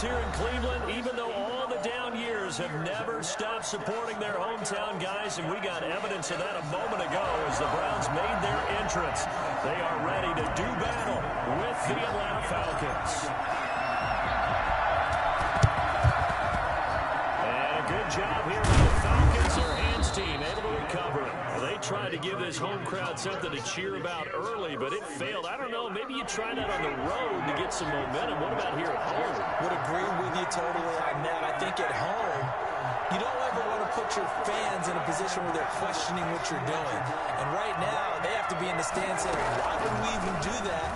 here in Cleveland, even though all the down years have never stopped supporting their hometown guys, and we got evidence of that a moment ago as the Browns made their entrance. They are ready to do battle with the Atlanta Falcons. And a good job here by the Falcons, their hands team, able to recover. They tried to give this home crowd something to cheer about early, but it failed. I don't know, maybe you try that on the road to get some momentum. What about here at home? Would agree with you totally on that. I think at home, you don't ever want to put your fans in a position where they're questioning what you're doing. And right now, they have to be in the stands saying, why would we even do that?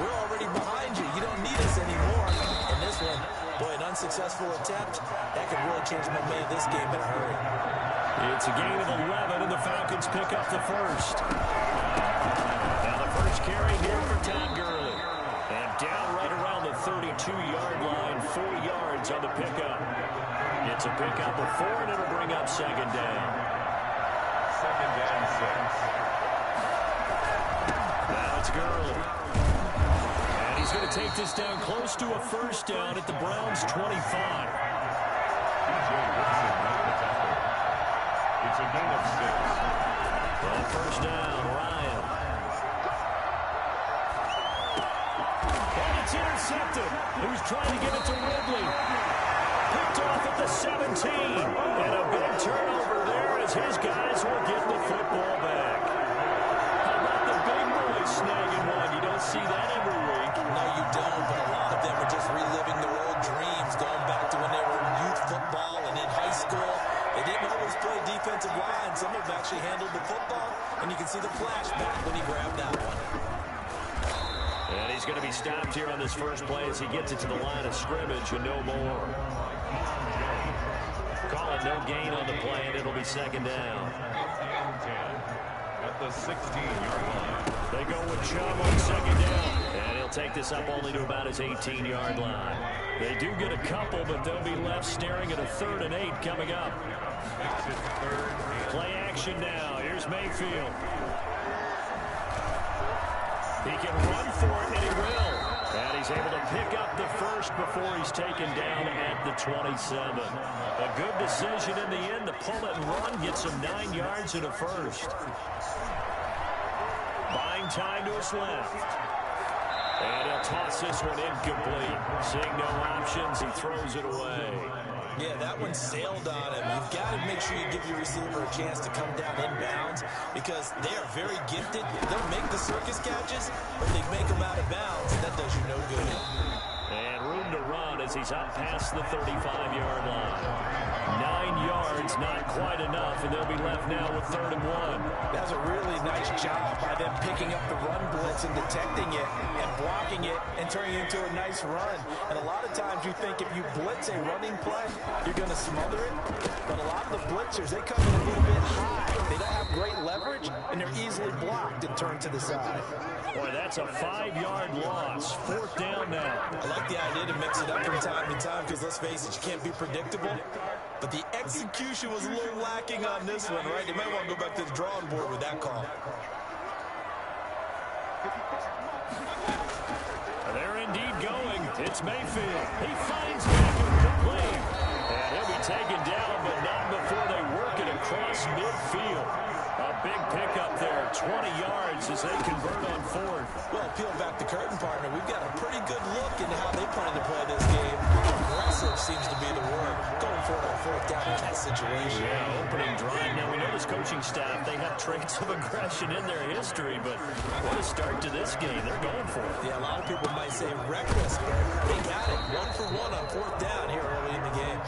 We're already behind you. You don't need us anymore. And this one, boy, an unsuccessful attempt, that could really change the momentum of this game in a hurry. It's a gain of 11, and the Falcons pick up the first. Now the first carry here for Todd Gurley. And down right around the 32-yard line, 4 yards on the pickup. It's a pickup of 4, and it'll bring up second down. Second down, 6. Now it's Gurley. And he's going to take this down close to a first down at the Browns' 25. It's a gain of 6. Well, first down, Ryan. And it's intercepted. He was trying to get it to Ridley. Picked off at the 17. And a big turnover there as his guys will get the football back. How about the big boys snagging one? You don't see that every week. No, you don't, but a lot of them are just reliving their old dreams, going back to when they were in youth football and in high school. They didn't always play defensive line. Some have actually handled the football, and you can see the flashback when he grabbed that one. And he's going to be stopped here on this first play as he gets it to the line of scrimmage and no more. Call it no gain on the play, and it'll be second down. At the 16-yard line. They go with Chubb on second down. And he'll take this up only to about his 18-yard line. They do get a couple, but they'll be left staring at a 3rd and 8 coming up. Makes it 3rd and 8. Play action now. Here's Mayfield. He can run for it, and he will. And he's able to pick up the first before he's taken down at the 27. A good decision in the end to pull it and run, get some 9 yards and a first. Buying time to his left. And he'll toss this one incomplete. Seeing no options, he throws it away. Yeah, that one sailed on him. You've got to make sure you give your receiver a chance to come down inbounds because they are very gifted. They'll make the circus catches, but they make them out of bounds. That does you no good. And room to run as he's up past the 35-yard line. 9 yards, not quite enough, and they'll be left now with 3rd and 1. That was a really nice job by them picking up the run blitz and detecting it and blocking it and turning it into a nice run. And a lot of times you think if you blitz a running play, you're going to smother it. But a lot of the blitzers, they come in a little bit high. They don't have great leverage, and they're easily blocked and turned to the side. Boy, that's a 5-yard loss. 4th down now. I like the idea to mix it up from time to time because, let's face it, you can't be predictable. But the execution was a little lacking on this one, right? They might want to go back to the drawing board with that call. They're indeed going. It's Mayfield. He finds Beckham complete. And he'll be taken down, but not before they work it across midfield. A big pickup there, 20 yards as they convert on 4th. Well, peel back the curtain, partner. We've got a pretty good look into how they plan to play this game. Aggressive seems to be the word. Going for it on 4th down in that situation. Yeah, opening drive. Now, we know this coaching staff, they have traits of aggression in their history, but what a start to this game. They're going for it. Yeah, a lot of people might say reckless, but they got it. 1 for 1 on 4th down here early in the game.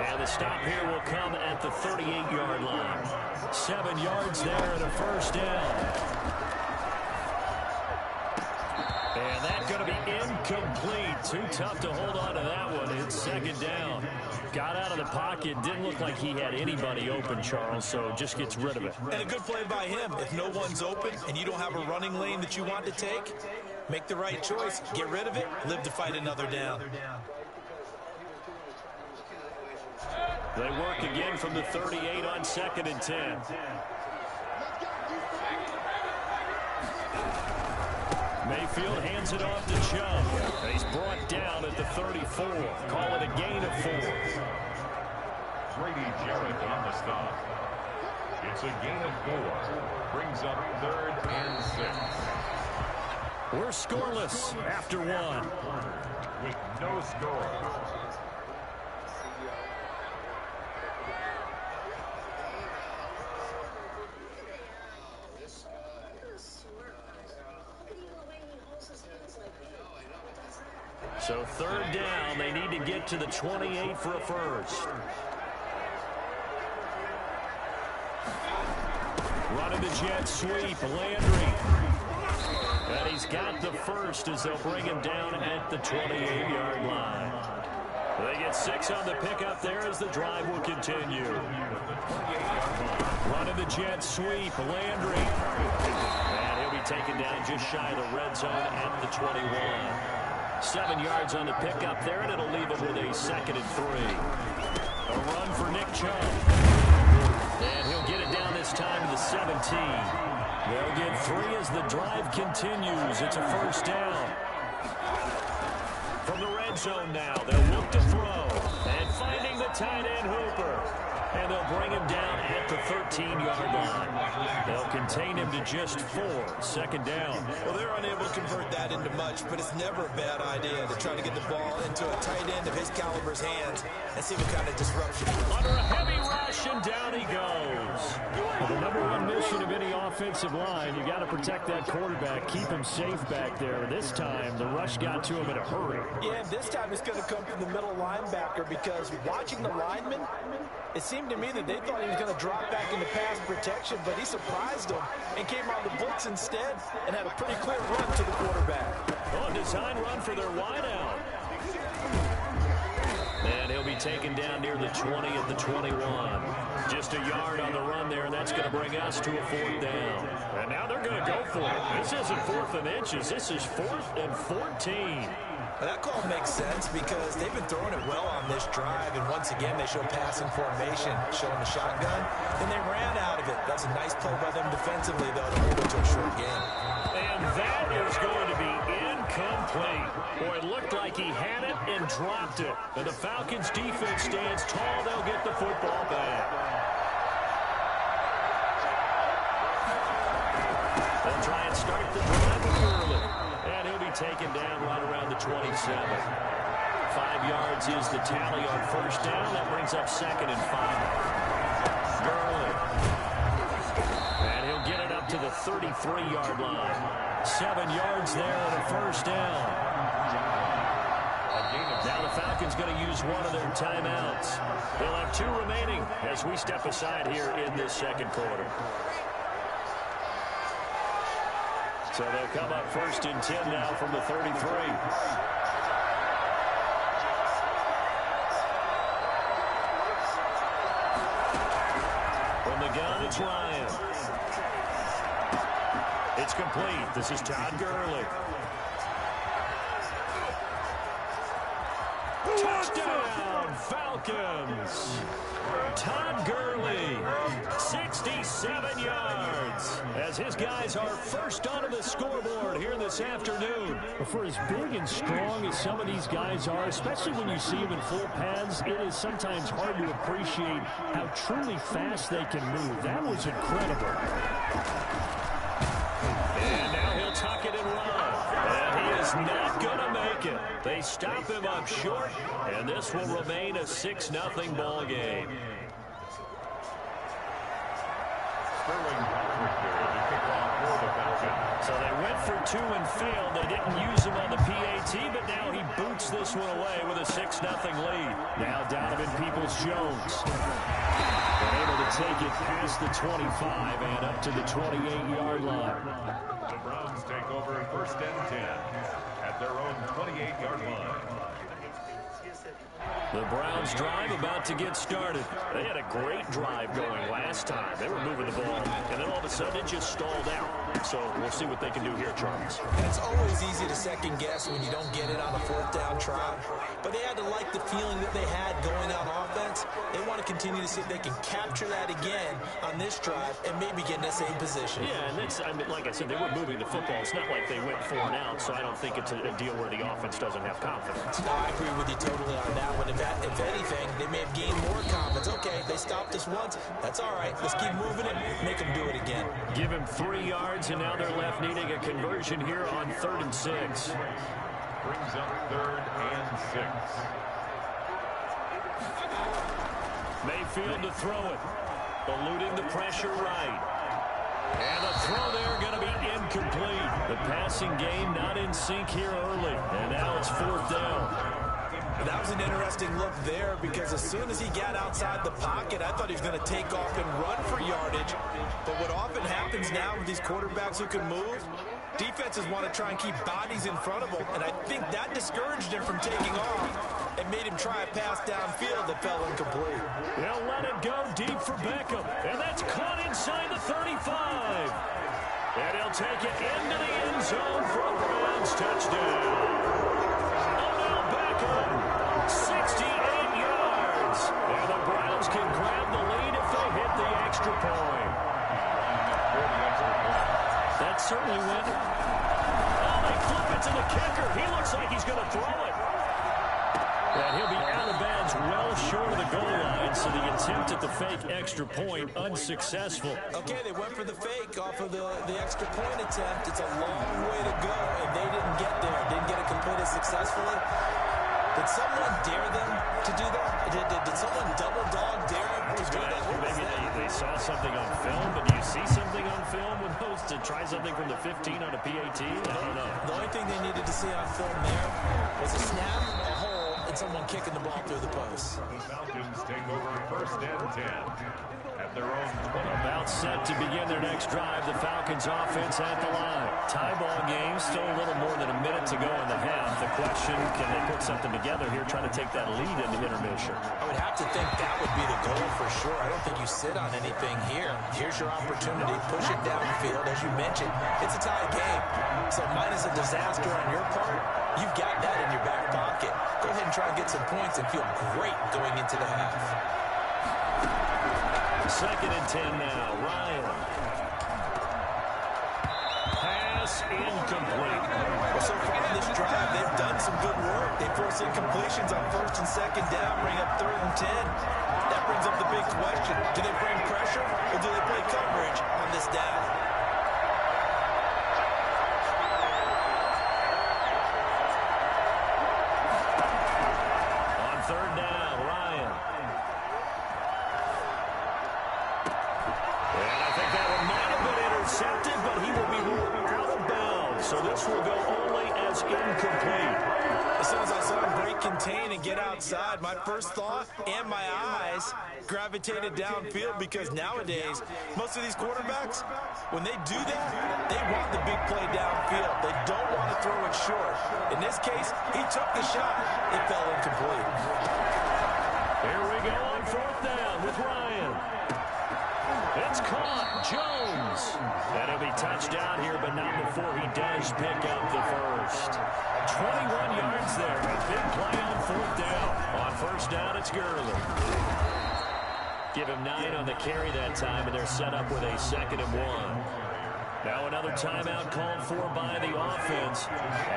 And the stop here will come at the 38-yard line. 7 yards there and a first down. And that's going to be incomplete. Too tough to hold on to that one. It's second down. Got out of the pocket. Didn't look like he had anybody open, Charles, so just gets rid of it. And a good play by him. If no one's open and you don't have a running lane that you want to take, make the right choice. Get rid of it. Live to fight another down. They work again from the 38 on 2nd and 10. Mayfield hands it off to Chubb. And he's brought down at the 34. Call it a gain of 4. Brady Jarrett on the stop. It's a gain of 4. Brings up 3rd and 6. We're scoreless after 1. With no score. So 3rd down, they need to get to the 28 for a first. Running the jet sweep, Landry. And he's got the first as they'll bring him down at the 28-yard line. They get 6 on the pickup there as the drive will continue. Running the jet sweep, Landry. And he'll be taken down just shy of the red zone at the 21. 7 yards on the pickup there, and it'll leave him with a 2nd and 3. A run for Nick Chubb. And he'll get it down this time to the 17. They'll get 3 as the drive continues. It's a first down. From the red zone now, they'll look to throw. And finding the tight end Hooper. And they'll bring him down at the 13-yard line. They'll contain him to just 4. 2nd down. Well, they're unable to convert that into much, but it's never a bad idea to try to get the ball into a tight end of his caliber's hands and see what kind of disruption. Under a heavy rush, and down he goes. Well, the number 1 mission of any offensive line, you got to protect that quarterback, keep him safe back there. This time, the rush got to him in a hurry. Yeah, this time it's going to come from the middle linebacker because watching the lineman, it seemed to me that they thought he was going to drop back into pass protection, but he surprised them and came on the blitz instead and had a pretty clear run to the quarterback. Oh, design run for their wideout. And he'll be taken down near the 20 at the 21. Just a yard on the run there, and that's going to bring us to a 4th down. And now they're going to go for it. This isn't 4th and inches. This is 4th and 14. Well, that call makes sense because they've been throwing it well on this drive, and once again they show passing formation, showing the shotgun, and they ran out of it. That's a nice play by them defensively, though, to hold it to a short game. And that is going to be incomplete. Boy, it looked like he had it and dropped it. And the Falcons' defense stands tall. They'll get the football back. They'll try and start the drive early. And he'll be taken down right around the 27. 5 yards is the tally on first down. That brings up 2nd and 5. Gurley. And he'll get it up to the 33-yard line. 7 yards there and a first down. Now the Falcons going to use one of their timeouts. They'll have 2 remaining as we step aside here in this 2nd quarter. So they'll come up 1st and 10 now from the 33. From the gun, it's Ryan. It's complete. This is Todd Gurley. Touchdown, Falcons. Todd Gurley, 67 yards, as his guys are first onto the scoreboard here this afternoon. For as big and strong as some of these guys are, especially when you see them in full pads, it is sometimes hard to appreciate how truly fast they can move. That was incredible. And now he'll tuck it and run. And he is not going to make it. They stop him up short, and this will remain a 6-0 ball game. So they went for 2 and failed. They didn't use him on the PAT, but now he boots this one away with a 6-0 lead. Now Donovan Peoples-Jones. They're able to take it past the 25 and up to the 28-yard line. The Browns take over 1st and 10 at their own 28-yard line. The Browns drive about to get started. They had a great drive going last time. They were moving the ball, and then all of a sudden it just stalled out. So we'll see what they can do here, Charles. And it's always easy to second guess when you don't get it on a fourth down try. But they had to like the feeling that they had going on offense. They want to continue to see if they can capture that again on this drive and maybe get in the same position. Yeah, and that's, I mean, like I said, they were moving the football. It's not like they went 4 and out, so I don't think it's a deal where the offense doesn't have confidence. No, I agree with you totally on that one. If anything, they may have gained more confidence. Okay, they stopped us once. That's all right. Let's keep moving it. Make them do it again. Give him 3 yards, and now they're left needing a conversion here on 3rd and 6. Brings up 3rd and 6. Mayfield to throw it. Eluding the pressure right. And the throw there going to be incomplete. The passing game not in sync here early. And now it's 4th down. That was an interesting look there because as soon as he got outside the pocket, I thought he was going to take off and run for yardage. But what often happens now with these quarterbacks who can move, defenses want to try and keep bodies in front of him. And I think that discouraged him from taking off and made him try a pass downfield that fell incomplete. They'll let it go deep for Beckham. And that's caught inside the 35. And he'll take it into the end zone for a Browns touchdown. 68 yards. And the Browns can grab the lead if they hit the extra point. That certainly went. Oh, they flip it to the kicker. He looks like he's going to throw it. And he'll be out of bounds well short of the goal line, so the attempt at the fake extra point unsuccessful. Okay, they went for the fake off of the extra point attempt. It's a long way to go, and they didn't get there. Didn't get it completed successfully. Did someone dare them to do that? Did someone double dog dare them to do that? Maybe they saw something on film, but do you see something on film with those to try something from the 15 on a PAT? I don't know. The only thing they needed to see on film there was a snap, a hole, and someone kicking the ball through the post. The Falcons take over 1st and 10 at their own 20. About set to begin their next drive. The Falcons offense at the line. Tie ball game, still a little more than a minute to go in the half. The question, can they put something together here, trying to take that lead into intermission? I would have to think that would be the goal for sure. I don't think you sit on anything here. Here's your opportunity. Push it downfield. As you mentioned, it's a tie game. So minus a disaster on your part, you've got that in your back pocket. Go ahead and try and get some points and feel great going into the half. 2nd and 10 now. Ryan. Pass incomplete. Well, so far in this drive, they've done some good work. They force incompletions on 1st and 2nd down, bring up 3rd and 10. That brings up the big question. Do they bring pressure or do they play coverage on this down? On 3rd down, Ryan. And I think that one might have been intercepted, but he will be out of bounds. So this will go only as incomplete. As soon as I saw him break contain and get outside, my first thought and my eyes gravitated downfield because nowadays, most of these quarterbacks, when they do that, they want the big play downfield. They don't want to throw it short. In this case, he took the shot. It fell incomplete. Here we go on 4th down with Ryan. It's caught. Jones. And he'll be touched down here, but not before he does pick up the first. 21 yards there. A big play on 4th down. On 1st down, it's Gurley. Give him 9 on the carry that time, and they're set up with a 2nd and 1. Now another timeout called for by the offense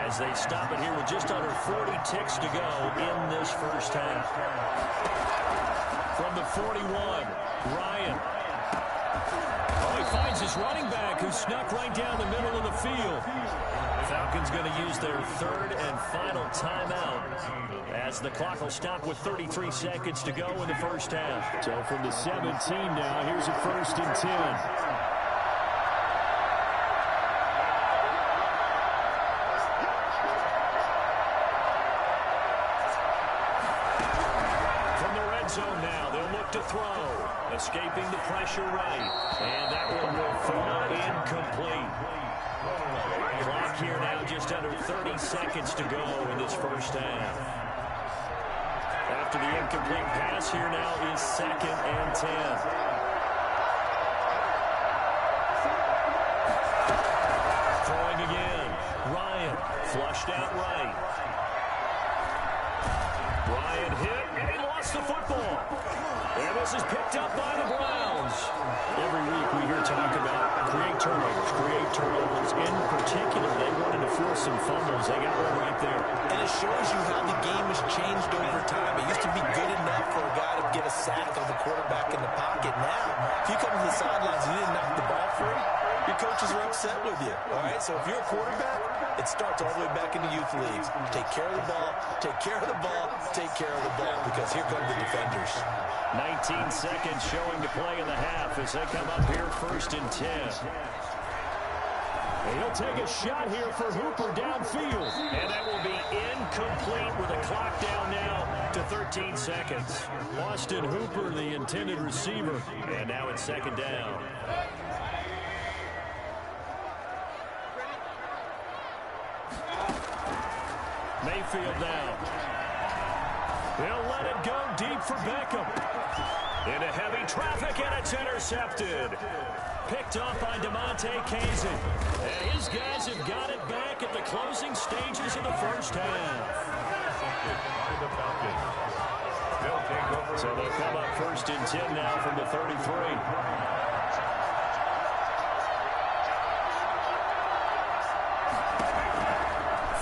as they stop it here with just under 40 ticks to go in this first half. From the 41, Ryan. Oh, he finds his running back who snuck right down the middle of the field. Falcons going to use their 3rd and final timeout as the clock will stop with 33 seconds to go in the first half. So from the 17 now, here's a 1st and 10. Zone now. They'll look to throw. Escaping the pressure right. And that one will fall incomplete. Clock here now just under 30 seconds to go in this first half. after the incomplete pass. Here now is 2nd and 10. Throwing again. Ryan flushed out right. Ryan hit, and he lost the football. And this is picked up by the Browns. Every week we hear talk about create turnovers. In particular, they wanted to force some fumbles. They got one right there. And it shows you how the game has changed over time. It used to be good enough for a guy to get a sack of the quarterback in the pocket. Now, if you come to the sidelines and you didn't knock the ball free, your coaches are upset with you. All right, so if you're a quarterback, it starts all the way back in the youth leagues. Take care of the ball, take care of the ball, take care of the ball, because here come the defenders. 19 seconds showing to play in the half as they come up here 1st and 10. And he'll take a shot here for Hooper downfield. And that will be incomplete with the clock down now to 13 seconds. Austin Hooper, the intended receiver. And now it's 2nd down. Mayfield now. He'll let it go deep for Beckham. Into heavy traffic, and it's intercepted. Picked off by DeMonte Kazin. And his guys have got it back at the closing stages of the first half. So they'll come up 1st and 10 now from the 33.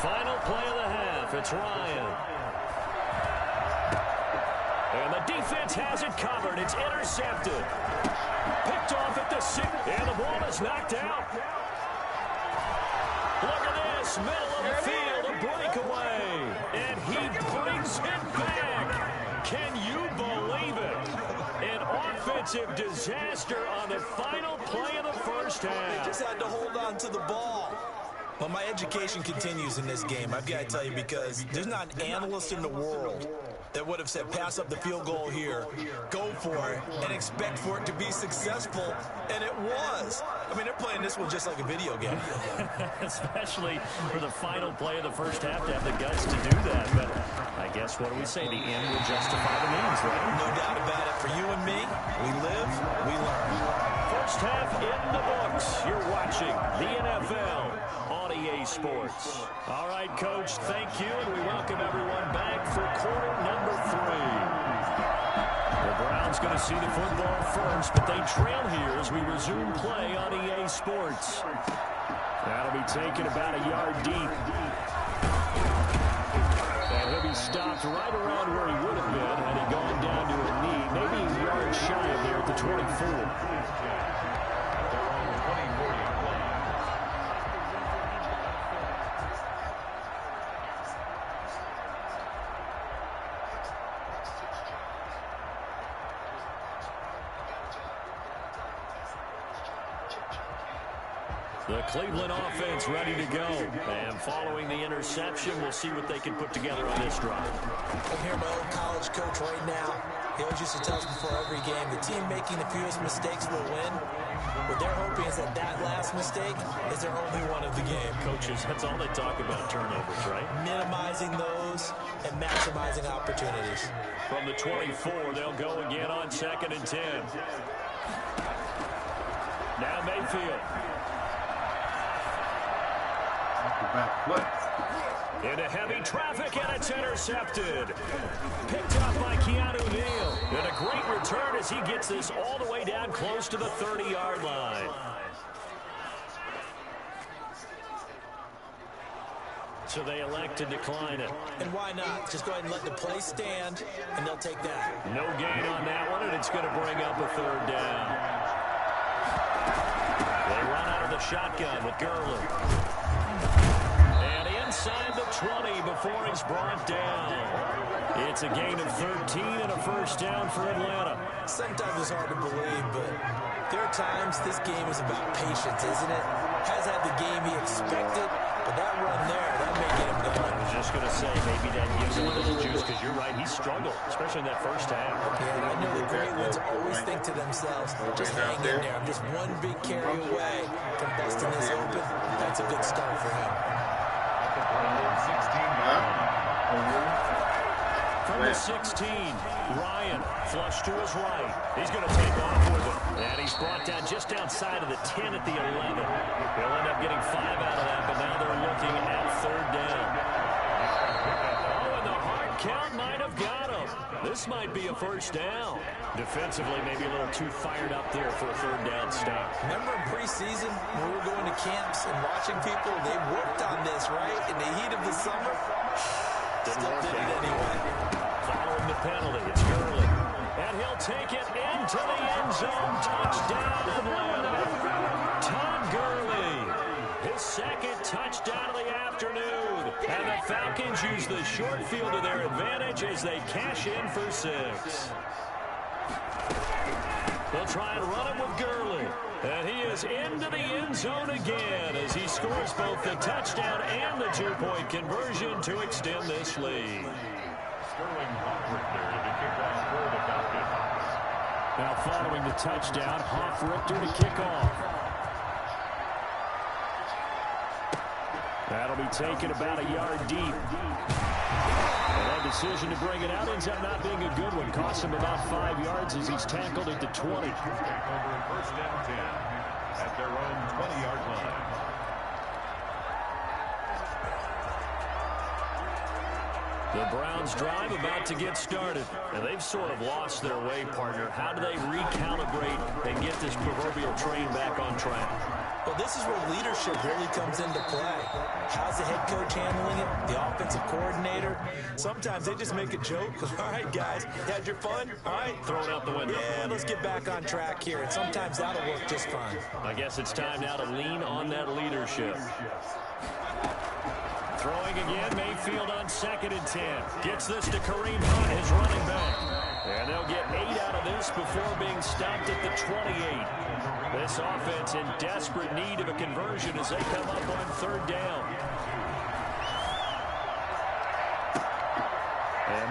Final play of the half. It's Ryan. And the defense has it covered. It's intercepted. Picked off at the 6. And the ball is knocked out. Look at this. Middle of the field. A breakaway. And he brings it back. Can you believe it? An offensive disaster on the final play of the first half. They just had to hold on to the ball. Well, my education continues in this game, I've got to tell you, because there's not an analyst in the world that would have said pass up the field goal here, go for it, and expect for it to be successful, and it was. I mean, they're playing this one just like a video game. Especially for the final play of the first half to have the guts to do that. But I guess, what do we say? The end will justify the means, right? No doubt about it. For you and me, we live, we learn. First half in the books. You're watching the NFL on EA Sports. All right, Coach, thank you, and we welcome everyone back for quarter number 3. The Browns going to see the football first, but they trail here as we resume play on EA Sports. That'll be taken about a yard deep. And he'll be stopped right around where he would have been had he gone down to a knee, maybe a yard shy of there at the 24. The Cleveland offense ready to go. And following the interception, we'll see what they can put together on this drive. I'm here, my old college coach right now. He always used to tell us before every game, the team making the fewest mistakes will win. What they're hoping is that that last mistake is their only one of the game. Coaches, that's all they talk about, turnovers, right? Minimizing those and maximizing opportunities. From the 24, they'll go again on 2nd and 10. Now Mayfield. Back foot. Into heavy traffic, and it's intercepted. Picked up by Keanu Neal. And a great return as he gets this all the way down close to the 30-yard line. So they elect to decline it. And why not? Just go ahead and let the play stand, and they'll take that. No gain on that one, and it's going to bring up a 3rd down. They run out of the shotgun with Gurley. Inside the 20 before he's brought down. It's a gain of 13 and a first down for Atlanta. Sometimes it's hard to believe, but there are times this game is about patience, isn't it? Has had the game he expected, but that run there, that may get him going. I was just going to say, maybe that gives him a little juice, because you're right, he struggled, especially in that first half. Yeah, and I know the great ones always think to themselves, just hang in there. I'm just one big carry away from busting this open. That's a good start for him. from the 16. Ryan, flush to his right. He's going to take off with it. And he's brought down just outside of the 10 at the 11. They'll end up getting 5 out of that, but now they're looking at 3rd down. Oh, and the hard count might have got him. This might be a 1st down. Defensively, maybe a little too fired up there for a 3rd down stop. Remember in preseason when we were going to camps and watching people, they worked on this, right? In the heat of the summer, still did it anyway. Following the penalty, it's Gurley. And he'll take it into the end zone. Touchdown, Atlanta. Todd Gurley. His 2nd touchdown of the afternoon. And the Falcons use the short field to their advantage as they cash in for 6. They'll try and run it with Gurley. And he is into the end zone again as he scores both the touchdown and the 2-point conversion to extend this lead. Now following the touchdown, Hoff-Richter to kick off. That'll be taken about a yard deep. And that decision to bring it out ends up not being a good one. Cost him about 5 yards as he's tackled at the 20. Over 1st and 10 at their own 20-yard line. The Browns drive about to get started. And they've sort of lost their way, partner. How do they recalibrate and get this proverbial train back on track? Well, this is where leadership really comes into play. How's the head coach handling it? The offensive coordinator? Sometimes they just make a joke. All right, guys, had your fun? All right. Throw it out the window. Yeah, let's get back on track here. And sometimes that'll work just fine. I guess it's time now to lean on that leadership. Throwing again, Mayfield on 2nd and 10. Gets this to Kareem Hunt, his running back. And they'll get 8 out of this before being stopped at the 28. This offense in desperate need of a conversion as they come up on 3rd down.